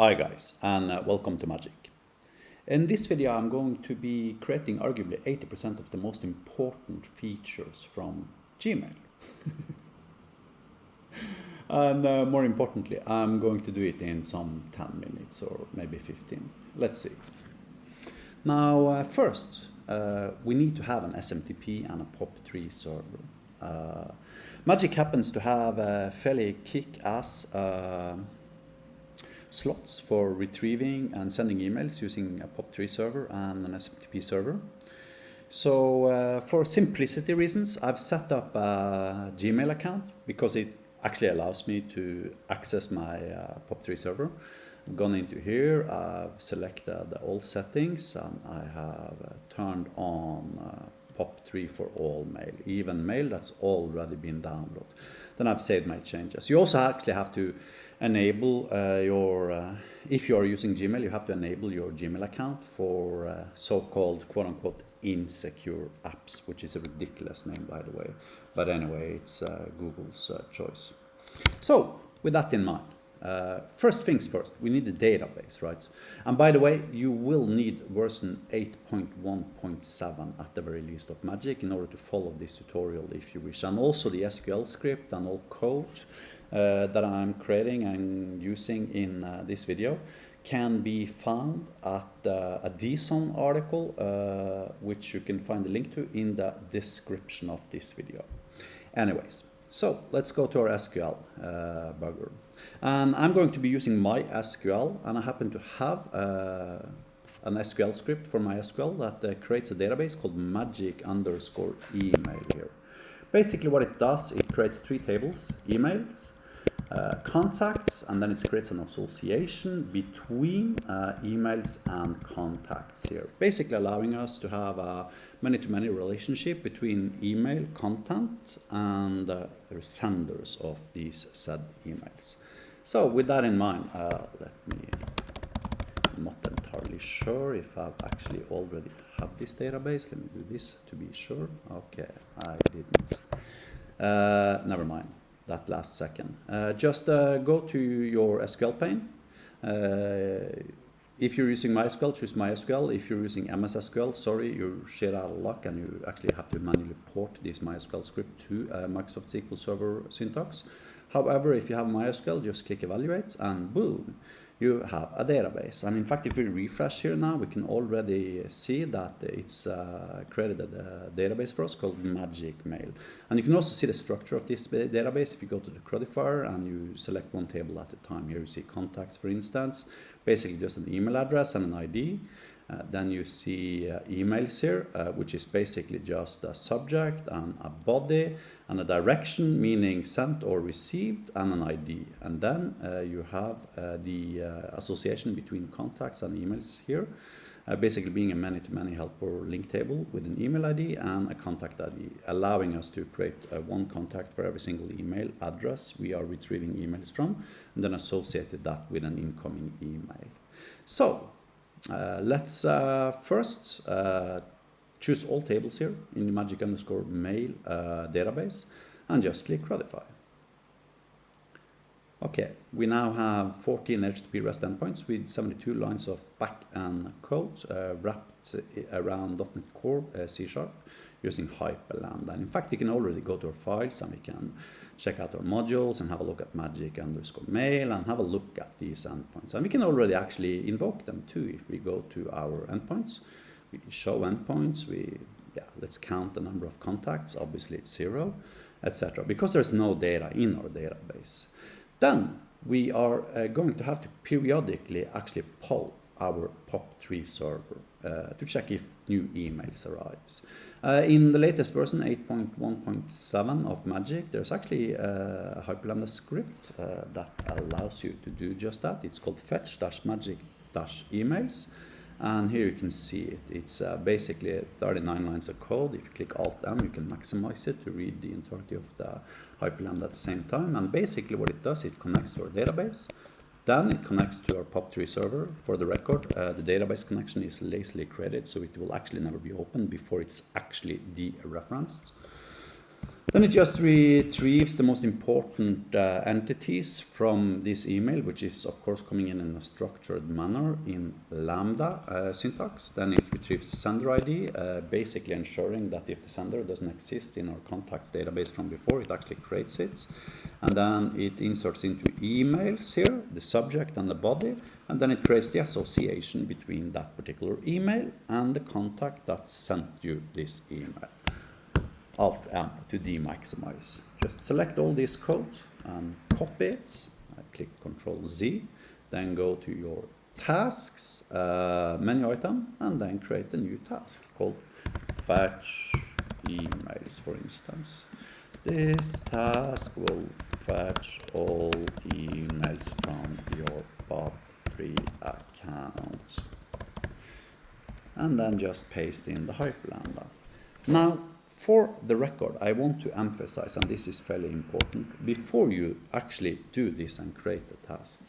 Hi guys, and welcome to Magic. In this video I'm going to be creating arguably 80% of the most important features from Gmail. And more importantly, I'm going to do it in some 10 minutes or maybe 15. Let's see. Now first, we need to have an SMTP and a POP3 server. Magic happens to have a fairly kick-ass slots for retrieving and sending emails using a POP3 server and an SMTP server. So for simplicity reasons, I've set up a Gmail account because it actually allows me to access my POP3 server. I've gone into here, I've selected all settings, and I have turned on POP3 for all mail, even mail that's already been downloaded. Then I've saved my changes. You also actually have to enable if you are using Gmail, you have to enable your Gmail account for so-called quote-unquote insecure apps, which is a ridiculous name, by the way. But anyway, it's Google's choice. So with that in mind, first things first, we need a database, right? And by the way, you will need version 8.1.7 at the very least of Magic in order to follow this tutorial if you wish. And also the SQL script and all code that I'm creating and using in this video can be found at a DSON article, which you can find the link to in the description of this video. Anyways, so let's go to our SQL bugger. And I'm going to be using MySQL, and I happen to have an SQL script for MySQL that creates a database called magic_email here. Basically what it does, it creates three tables: emails, contacts, and then it creates an association between emails and contacts here, basically allowing us to have a many-to-many relationship between email content and the senders of these said emails. So with that in mind, let me, I'm not entirely sure if I've actually already have this database. Let me do this to be sure. Okay, I didn't. Never mind that last second. Just go to your SQL pane. If you're using MySQL, choose MySQL. If you're using MS SQL, sorry, you're shit out of luck and you actually have to manually port this MySQL script to Microsoft SQL Server syntax. However, if you have MySQL, just click Evaluate and boom, you have a database. And in fact, if we refresh here now, we can already see that it's created a database for us called Magic Mail. And you can also see the structure of this database if you go to the Crudifier and you select one table at a time. Here you see contacts, for instance, basically just an email address and an ID. Then you see emails here, which is basically just a subject and a body and a direction, meaning sent or received, and an ID. And then you have the association between contacts and emails here, basically being a many-to-many helper link table with an email ID and a contact ID, allowing us to create one contact for every single email address we are retrieving emails from, and then associated that with an incoming email. So let's first choose all tables here in the magic_mail database and just click Crudifier. Okay, we now have 14 HTTP REST endpoints with 72 lines of back-end code wrapped around .NET Core C# using Hyperlambda. And in fact, we can already go to our files and we can check out our modules and have a look at magic_mail and have a look at these endpoints. And we can already actually invoke them too if we go to our endpoints. We show endpoints, let's count the number of contacts, obviously it's 0, etc. because there's no data in our database. Then we are going to have to periodically actually poll our POP3 server to check if new emails arrives. In the latest version 8.1.7 of Magic, there's actually a Hyperlambda script that allows you to do just that. It's called fetch-magic-emails. And here you can see it. It's basically 39 lines of code. If you click Alt-M, you can maximize it to read the entirety of the Hyperlambda at the same time. And basically what it does, it connects to our database. Then it connects to our POP3 server. For the record, the database connection is lazily created, so it will actually never be opened before it's actually dereferenced. Then it just retrieves the most important entities from this email, which is of course coming in a structured manner in Lambda syntax. Then it retrieves the sender ID, basically ensuring that if the sender doesn't exist in our contacts database from before, it actually creates it. And then it inserts into emails here, the subject and the body, and then it creates the association between that particular email and the contact that sent you this email. Alt-M to demaximize. Just select all this code and copy it. I click Ctrl-Z, then go to your tasks, menu item, and then create a new task called fetch emails, for instance. This task will fetch all emails from your POP3 account. And then just paste in the hyperlambda. Now, for the record, I want to emphasize, and this is fairly important, before you actually do this and create the task,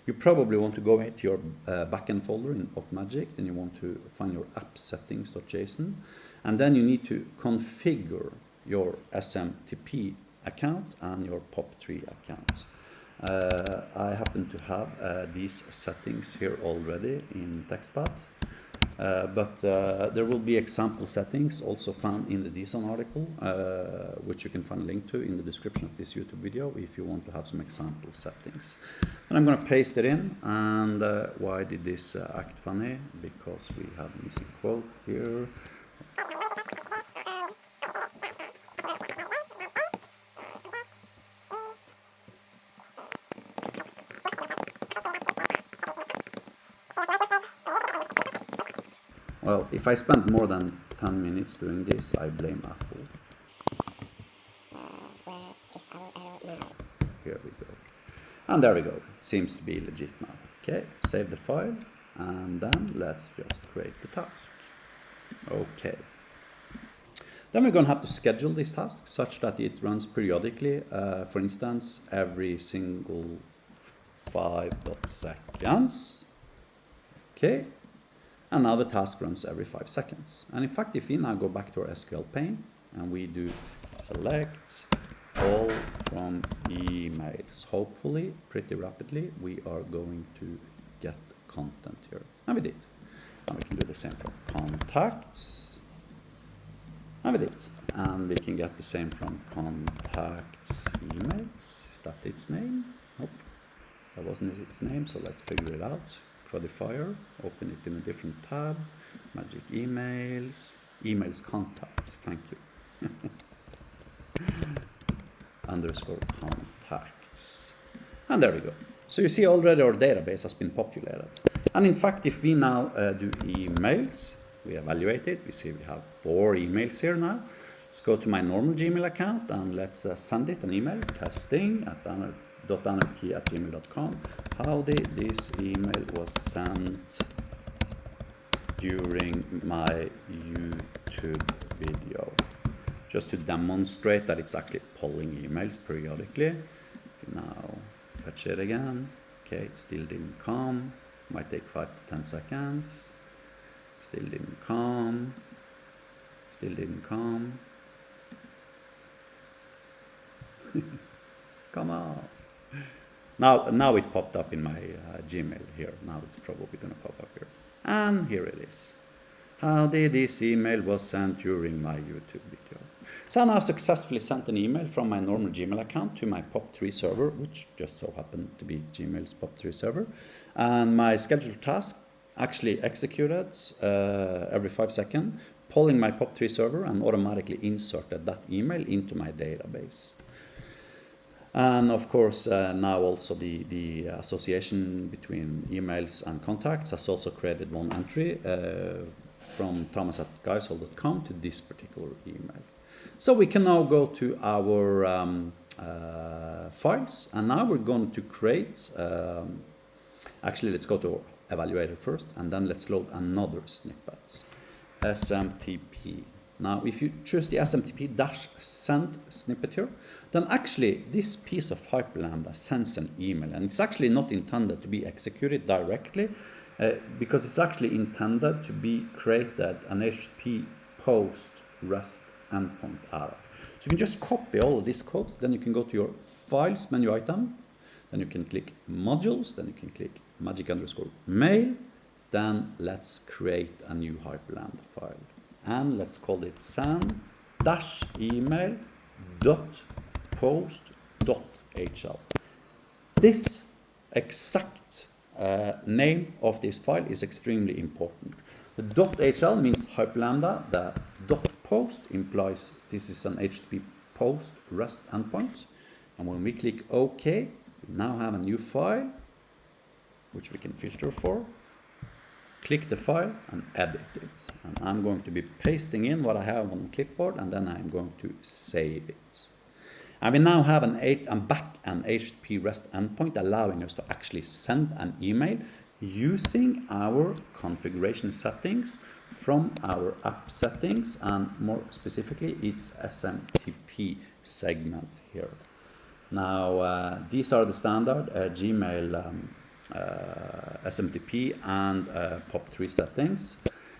you probably want to go into your backend folder of Magic, then you want to find your app settings.json, and then you need to configure your SMTP account and your POP3 account. I happen to have these settings here already in TextPath. But there will be example settings also found in the DSON article, which you can find a link to in the description of this YouTube video if you want to have some example settings. And I'm going to paste it in. And why did this act funny? Because we have a missing quote here. Well, if I spend more than 10 minutes doing this, I blame Apple. Where is our error now? Here we go. And there we go. It seems to be legit now. Okay, save the file, and then let's just create the task. Okay. Then we're going to have to schedule this task such that it runs periodically, for instance, every single 5 seconds. Okay. And now the task runs every 5 seconds. And in fact, if we now go back to our SQL pane and we do select all from emails, hopefully, pretty rapidly, we are going to get content here. And we did. And we can do the same for contacts. And we did. And we can get the same from contacts emails. Is that its name? Nope. That wasn't its name, so let's figure it out. Codifier, open it in a different tab, Magic emails, emails contacts, thank you. Underscore contacts. And there we go. So you see already our database has been populated. And in fact, if we now do emails, we evaluate it, we see we have 4 emails here now. Let's go to my normal Gmail account and let's send it an email, testing@anarchy@gmail.com. Howdy, this email was sent during my YouTube video. Just to demonstrate that it's actually polling emails periodically. Now, fetch it again. Okay, it still didn't come. Might take 5 to 10 seconds. Still didn't come. Still didn't come. Come on. Now it popped up in my Gmail here. Now it's probably going to pop up here. And here it is. Howdy, this email was sent during my YouTube video. So I now successfully sent an email from my normal Gmail account to my POP3 server, which just so happened to be Gmail's POP3 server. And my scheduled task actually executed every 5 seconds, polling my POP3 server and automatically inserted that email into my database. And of course, now also the association between emails and contacts has also created one entry from thomas@guysol.com to this particular email. So we can now go to our files, and now we're going to create, actually let's go to evaluator first, and then let's load another snippet, SMTP. Now, if you choose the SMTP-send snippet here, then actually this piece of hyperlambda sends an email, and it's actually not intended to be executed directly because it's actually intended to be created an HTTP post REST endpoint out of. So you can just copy all of this code, then you can go to your Files menu item, then you can click Modules, then you can click magic_mail, then let's create a new Hyperlambda file. And let's call it send-email.post.hl. This exact name of this file is extremely important. The .hl means Hyperlambda, the .post implies this is an HTTP post REST endpoint. And when we click OK, we now have a new file, which we can filter for. Click the file and edit it. And I'm going to be pasting in what I have on the clipboard, and then I'm going to save it. And we now have an HTTP REST endpoint allowing us to actually send an email using our configuration settings from our app settings, and more specifically it's SMTP segment here. Now these are the standard Gmail SMTP and POP3 settings.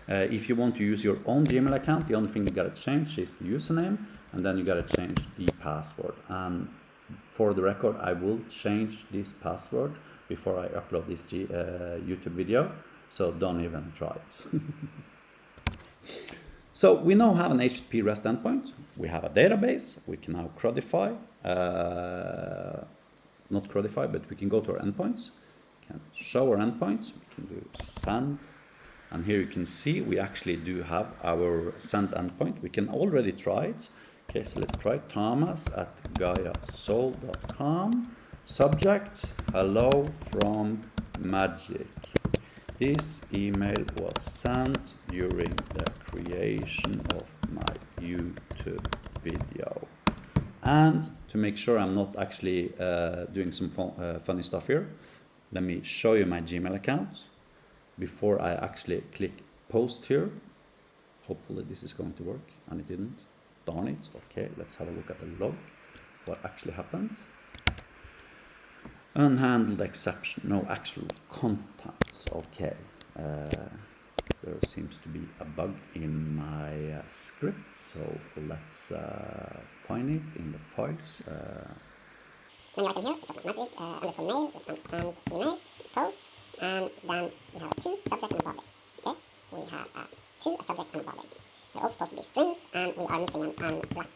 If you want to use your own Gmail account, the only thing you gotta change is the username, and then you gotta change the password. And for the record, I will change this password before I upload this YouTube video, so don't even try it. So we now have an HTTP REST endpoint, we have a database, we can now CRUDify, not CRUDify, but we can go to our endpoints, we can show our endpoints, we can do send, and here you can see we actually do have our send endpoint. We can already try it. Okay, so let's try it. Thomas@GaiaSoul.com. Subject, hello from Magic. This email was sent during the creation of my YouTube video. And to make sure I'm not actually doing some funny stuff here, let me show you my Gmail account before I actually click post here. Hopefully this is going to work, and it didn't. Darn it. Okay, let's have a look at the log. What actually happened? Unhandled exception, no actual contents. Okay, there seems to be a bug in my script, so let's find it in the files. Menu item here, it's up magic, _mail, let's send email, post, and then we have a to, subject, and a body. Okay, we have a to, a subject, and a body. They're all supposed to be strings, and we are missing an wrap.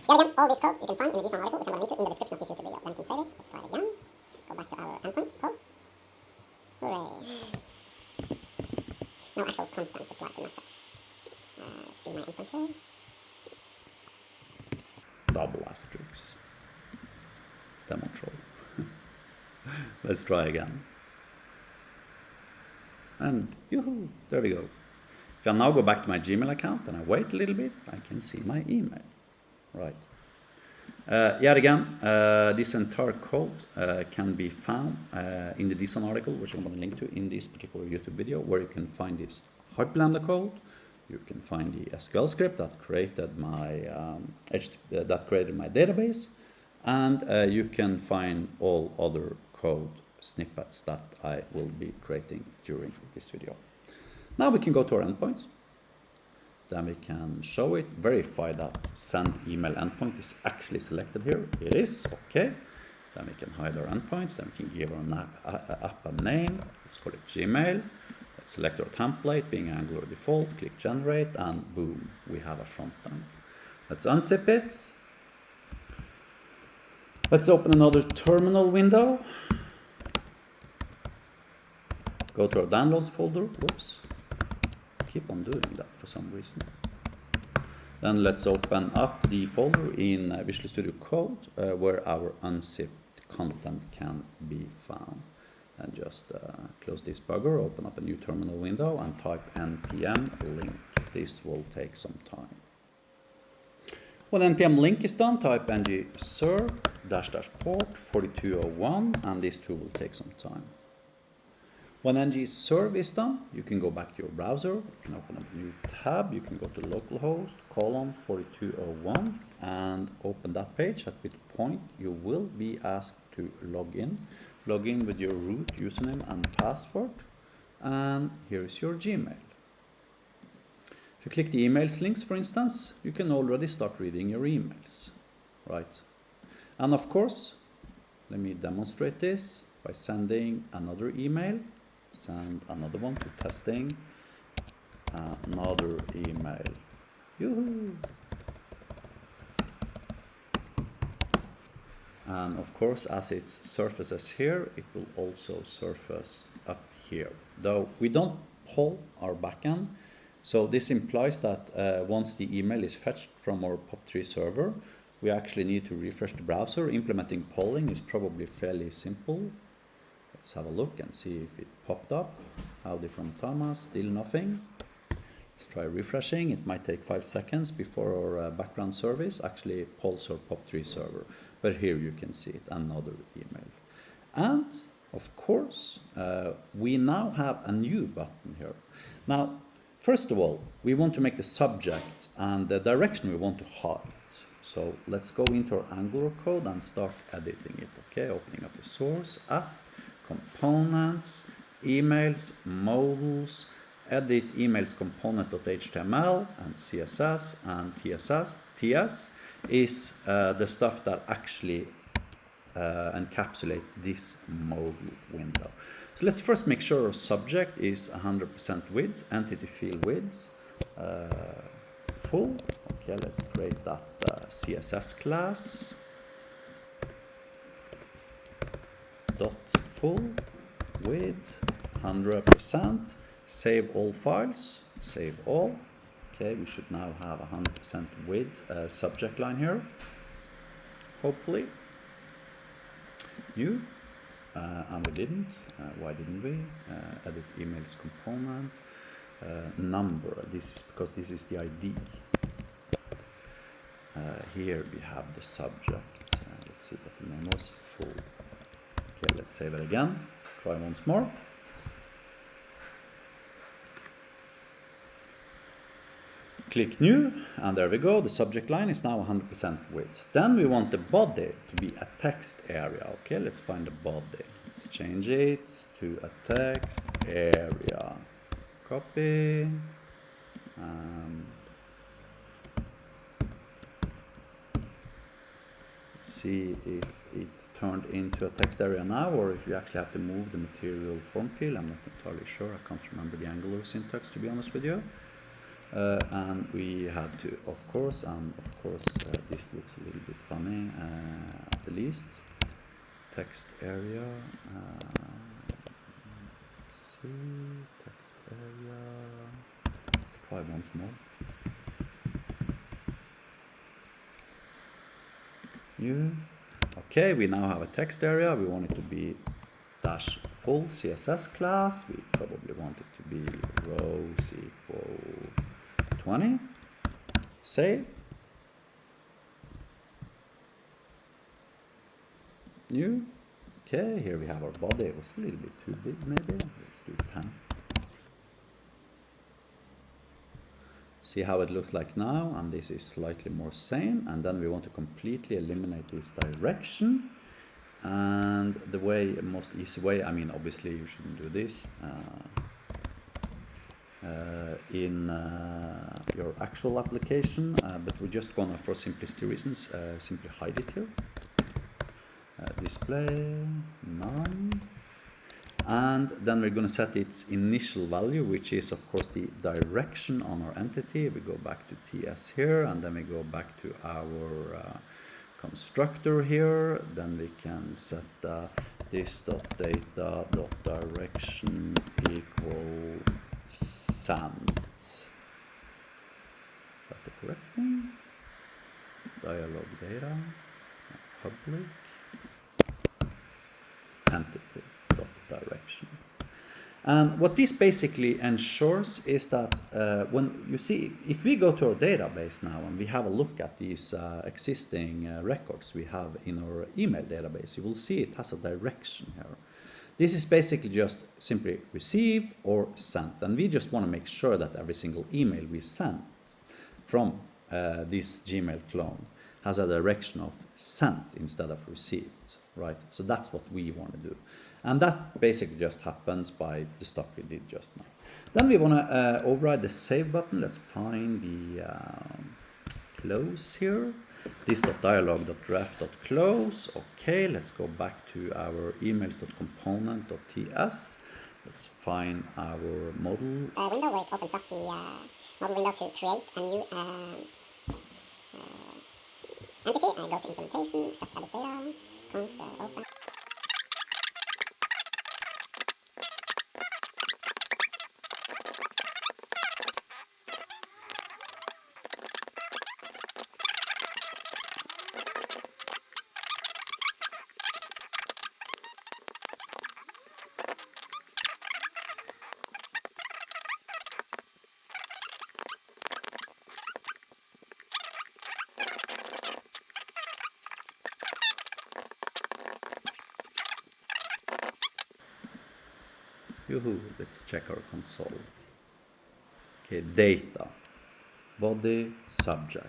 Yeah, again, all this code you can find in the DSON article, which I'm going to link to in the description of this YouTube video. Then you can save it. Let's try it again. Go back to our endpoints, post. Hooray. No actual content supplied to message. See my endpoint here. Double asterisks. Demo troll. Let's try again. And yoo-hoo, there we go. If I now go back to my Gmail account and I wait a little bit, I can see my email. Right. Yet again, this entire code can be found in the DSON article, which I'm going to link to in this particular YouTube video, where you can find this Hyperlambda code. You can find the SQL script that created my database, and you can find all other code snippets that I will be creating during this video. Now we can go to our endpoints. Then we can show it, verify that send email endpoint is actually selected here. It is, okay. Then we can hide our endpoints, then we can give our app a name. Let's call it Gmail. Let's select our template, being Angular default, click generate, and boom, we have a front end. Let's unzip it. Let's open another terminal window. Go to our downloads folder, whoops. Keep on doing that for some reason. Then let's open up the folder in Visual Studio Code where our unzipped content can be found. And just close this bugger, open up a new terminal window and type npm link. This will take some time. When npm link is done, type ng serve --port 4201, and this too will take some time. When ng serve is done, you can go back to your browser, you can open up a new tab, you can go to localhost :4201 and open that page, at which point you will be asked to log in. Log in with your root username and password, and here is your Gmail. If you click the emails links, for instance, you can already start reading your emails, right? And of course, let me demonstrate this by sending another email. Send another one to testing, another email. Yoo-hoo! And of course, as it surfaces here, it will also surface up here. Though we don't poll our backend, so this implies that once the email is fetched from our POP3 server, we actually need to refresh the browser. Implementing polling is probably fairly simple. Let's have a look and see if it popped up. Howdy from Thomas, still nothing. Let's try refreshing. It might take 5 seconds before our background service actually polls our POP3 server. But here you can see it, another email. And of course, we now have a new button here. Now, first of all, we want to make the subject and the direction we want to hide. So let's go into our Angular code and start editing it. Okay, opening up the source, app, components, emails, modules, edit emails component.html and CSS and TS is the stuff that actually encapsulate this module window. So let's first make sure our subject is 100% width, entity field width full. Okay, let's create that CSS class. Dot full width 100%. Save all files. Save all. Okay, we should now have 100% width subject line here. Hopefully. New. And we didn't. Why didn't we? Edit emails component. Number. This is because this is the ID. Here we have the subject. Let's see what the name was. Full. Okay, let's save it again. Try once more. Click new, and there we go. The subject line is now 100% width. Then we want the body to be a text area. Okay, let's find the body. Let's change it to a text area. Copy. See if it turned into a text area now, or if you actually have to move the material form field. I'm not entirely sure. I can't remember the Angular syntax, to be honest with you. And we had to, of course, this looks a little bit funny, at the least. Text area. Let's see, text area. Let's try once more. New. Okay, we now have a text area. We want it to be dash full CSS class. We probably want it to be rows equal 20. Save. New. Okay, here we have our body. It was a little bit too big, maybe. Let's do 10. See how it looks like now, and this is slightly more sane. And then we want to completely eliminate this direction. And the way, most easy way, I mean, obviously you shouldn't do this in your actual application, but we're just gonna, for simplicity reasons, simply hide it here. Display none. And then we're going to set its initial value, which is of course the direction on our entity. We go back to TS here, and then we go back to our constructor here. Then we can set this.data.direction equal send. Is that the correct thing? Dialog data, public, entity. Direction. And what this basically ensures is that when you see, if we go to our database now and we have a look at these existing records we have in our email database, you will see it has a direction here. This is basically just simply received or sent, and we just want to make sure that every single email we send from this Gmail clone has a direction of sent instead of received, right? So that's what we want to do. And that basically just happens by the stuff we did just now. Then we want to override the save button. Let's find the close here. This.dialog.ref.close. Okay, let's go back to our emails.component.ts. Let's find our model. Window where it opens up the model window to create a new entity. Go to implementation, set edit data, const open. Yoo-hoo, let's check our console. Okay, data, body, subject,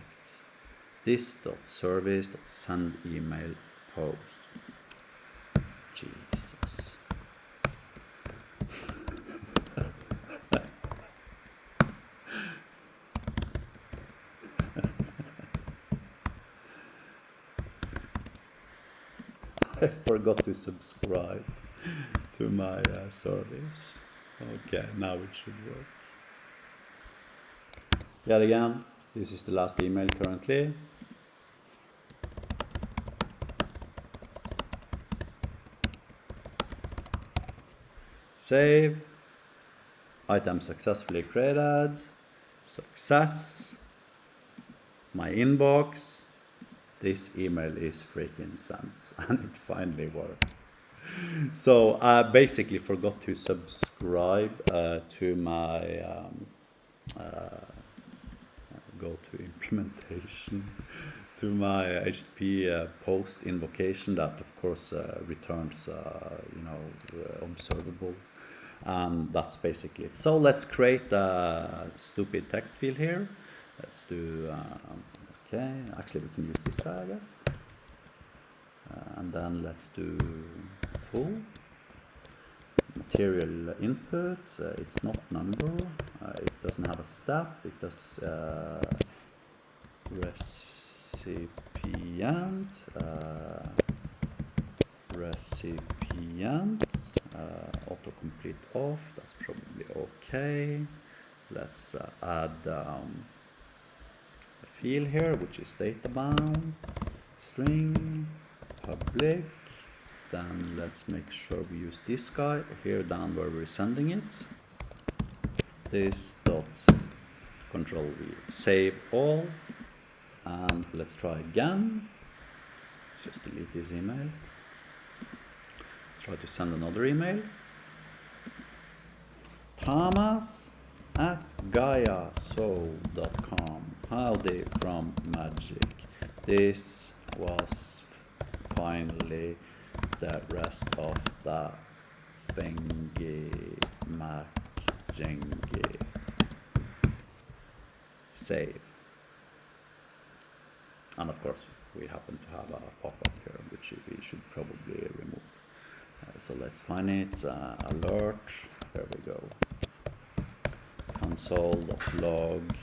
this.service.send email post. Jesus. I forgot to subscribe to my service. Okay, now it should work. Yet again, this is the last email currently. Save. Item successfully created. Success. My inbox. This email is freaking sent, and it finally worked. So I basically forgot to subscribe to my go to implementation to my HTTP post invocation that of course returns observable, and that's basically it. So let's create a stupid text field here. Let's do okay, actually we can use this guy, I guess, and then let's do full material input. It's not number, it doesn't have a step, it does recipient autocomplete off, that's probably okay. Let's add a field here which is data bound, string public. Then let's make sure we use this guy here down where we're sending it. This dot control V, save all, and let's try again. Let's just delete this email. Let's try to send another email. Thomas@gayasoul.com. Howdy from Magic. This was finally the rest of the thingy MacJengy. Save. And of course we happen to have a pop-up here which we should probably remove. So let's find it. Alert. There we go. Console.log.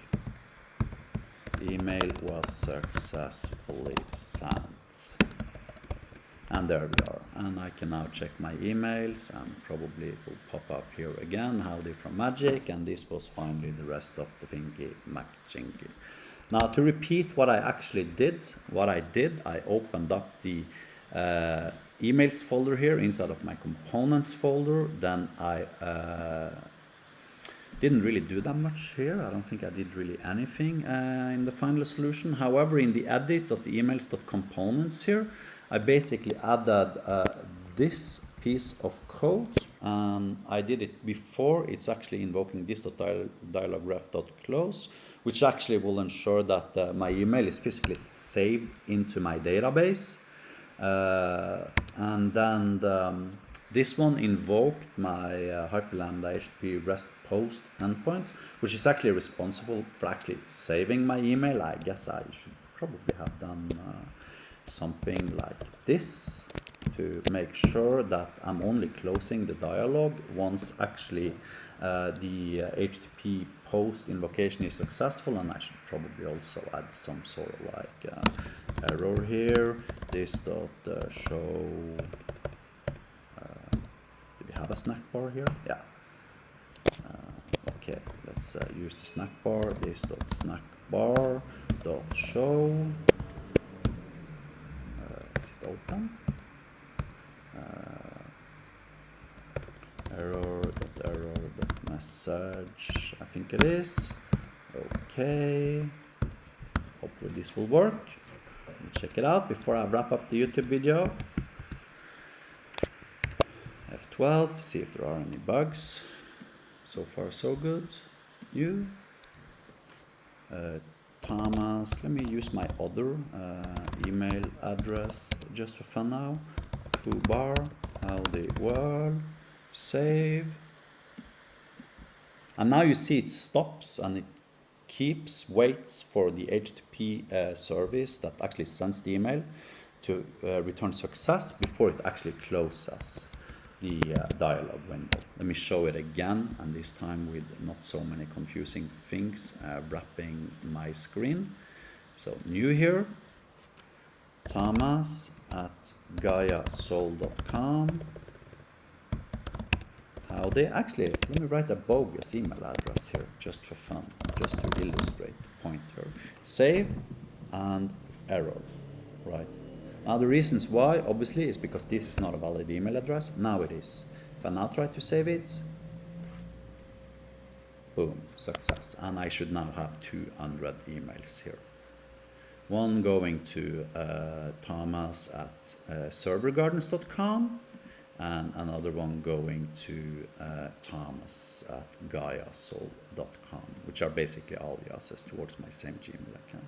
Email was successfully sent. And there we are. And I can now check my emails, and probably it will pop up here again. Howdy from Magic. And this was finally the rest of the thingy MacJengy. Now to repeat what I actually did, I opened up the emails folder here instead of my components folder. Then I didn't really do that much here. I don't think I did really anything in the final solution. However, in the edit.emails.components here, I basically added this piece of code. I did it before. It's actually invoking this.dialogref.close, which actually will ensure that my email is physically saved into my database. And then this one invoked my Hyperlambda HTTP REST post endpoint, which is actually responsible for actually saving my email. I guess I should probably have done something like this. to make sure that I'm only closing the dialog once actually the HTTP post invocation is successful, and I should probably also add some sort of like error here. This dot show. Do we have a snack bar here? Yeah. Okay, let's use the snack bar. This dot snack bar dot show. Is it open? Error.message. I think it is. Okay. Hopefully this will work. Let me check it out before I wrap up the YouTube video. F12 to see if there are any bugs. So far so good. You. Thomas, let me use my other email address just for fun now. Foobar, howdy world, save. And now you see it stops and it waits for the HTTP service that actually sends the email to return success before it actually closes the dialog window. Let me show it again, and this time with not so many confusing things wrapping my screen. So new here, Thomas at GaiaSoul.com. Howdy. Actually, let me write a bogus email address here just for fun, just to illustrate the point here. Save and error, right? Now the reasons why, obviously, is because this is not a valid email address. Now it is. If I now try to save it, boom, success. And I should now have 200 emails here. One going to Thomas at servergardens.com, and another one going to Thomas at GaiaSoul.com, which are basically aliases towards my same Gmail account.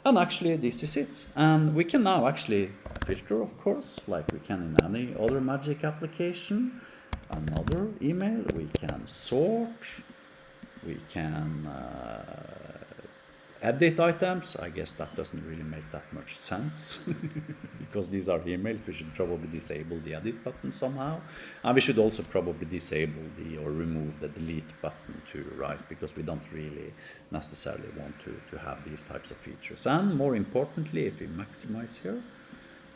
And actually this is it. And we can now actually filter, of course, like we can in any other Magic application. Another email, we can sort, we can edit items. I guess that doesn't really make that much sense because these are emails. We should probably disable the edit button somehow. And we should also probably disable or remove the delete button too, right? Because we don't really necessarily want to have these types of features. And more importantly, if we maximize here,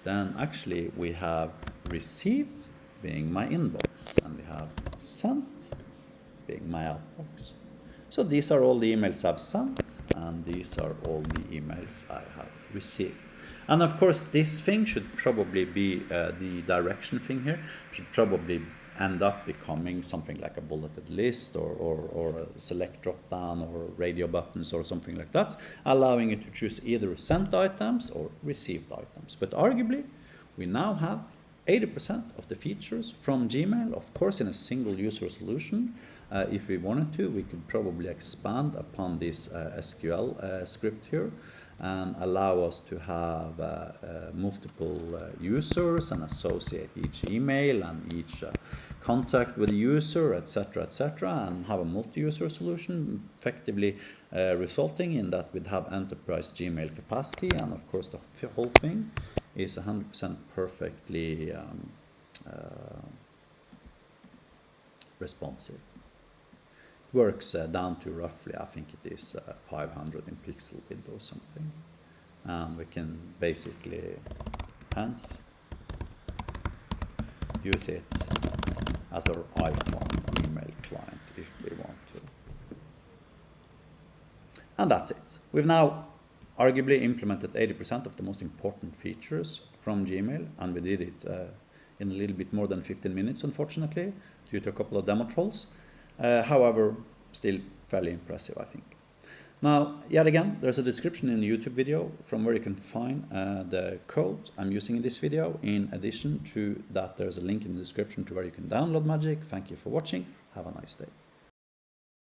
then actually we have received being my inbox, and we have sent being my outbox. So these are all the emails I've sent, and these are all the emails I have received. And of course, this thing should probably be the direction thing here, should probably end up becoming something like a bulleted list or a select drop-down or radio buttons or something like that, allowing you to choose either sent items or received items. But arguably, we now have 80% of the features from Gmail, of course, in a single user solution. If we wanted to, we could probably expand upon this SQL script here and allow us to have multiple users and associate each email and each contact with the user, etc., and have a multi-user solution, effectively resulting in that we'd have enterprise Gmail capacity, and of course the whole thing is 100% perfectly responsive. It works down to roughly, I think it is 500 in pixel width or something, and we can basically hence use it as our iPhone email client if we want to. And that's it. We've now arguably implemented 80% of the most important features from Gmail, and we did it in a little bit more than 15 minutes, unfortunately, due to a couple of demo trolls. However, still fairly impressive, I think. Now, yet again, there's a description in the YouTube video from where you can find the code I'm using in this video. In addition to that, there's a link in the description to where you can download Magic. Thank you for watching. Have a nice day.